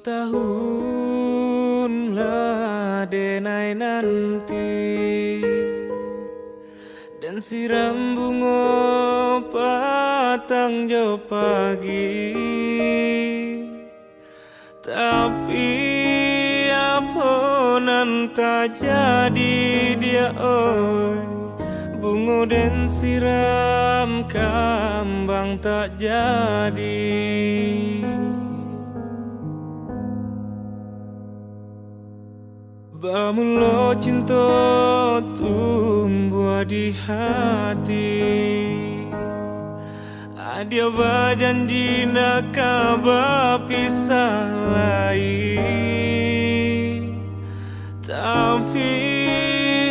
tahunlah denai nanti, dan siram bunga patang jo pagi. Tapi apa nan tak jadi dia oi, bunga dan siram kambang tak jadi. Bamulo cinta tumbuh di hati, dia berjanji nak berpisah lagi. Tapi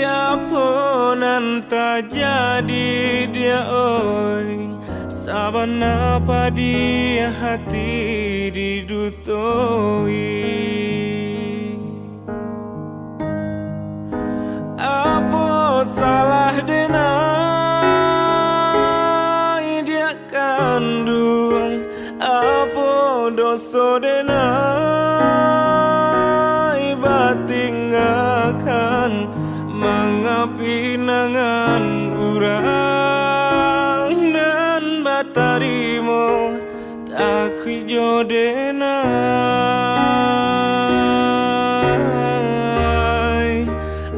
apa nan tak jadi dia oi, saban apa dia hati didutoi. Apa salah denai dia kandung, apa dosa denai bating akan mengapi nangan urang dan batarimo tak jodenai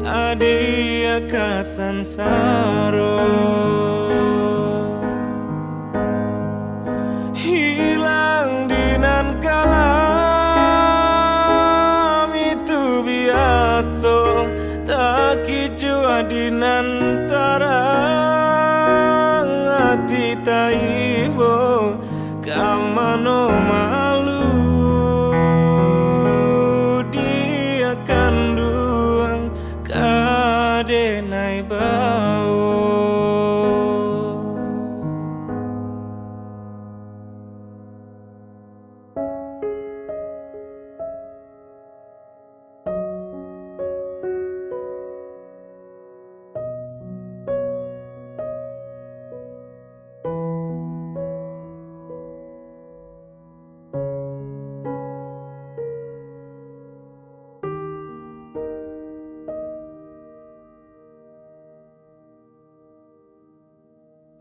adia kasansaro. Hilang dinan kalam itu biasa, tak jua dinan tarang hati taibo kamano malu. Dia kanduang kadenai bau.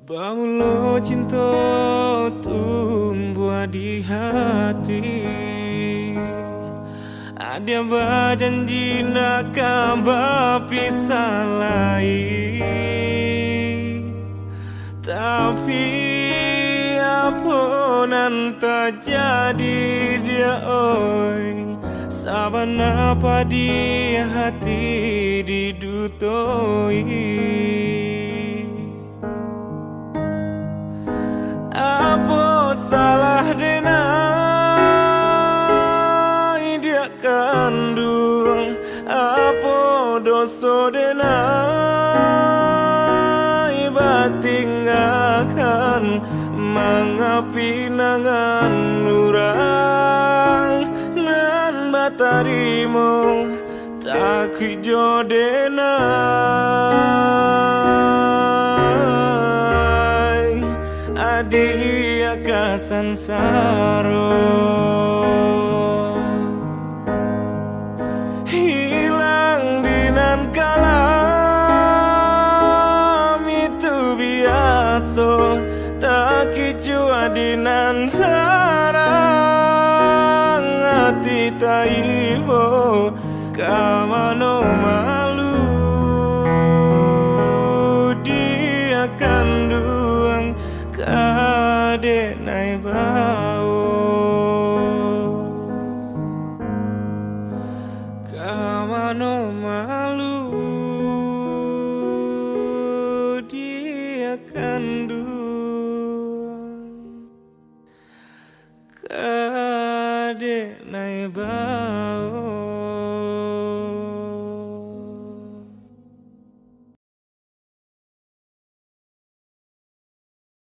Bamulo cinta tumbuh di hati, dia berjanji nak berpisah lagi. Tapi apa nan tak jadi dia oi, saban apa dia hati didutoi. Apa salah denai dia kandung, apa dosa denai bating akan mengapi nangan urang nan batarimo tak jodenai adia kasansaro. Hilang dinan kalam itu biasa, tak jua dinan tarang hati taibo kamano malu. Dia kanduang kadenai bau. Kamano malu, dia kan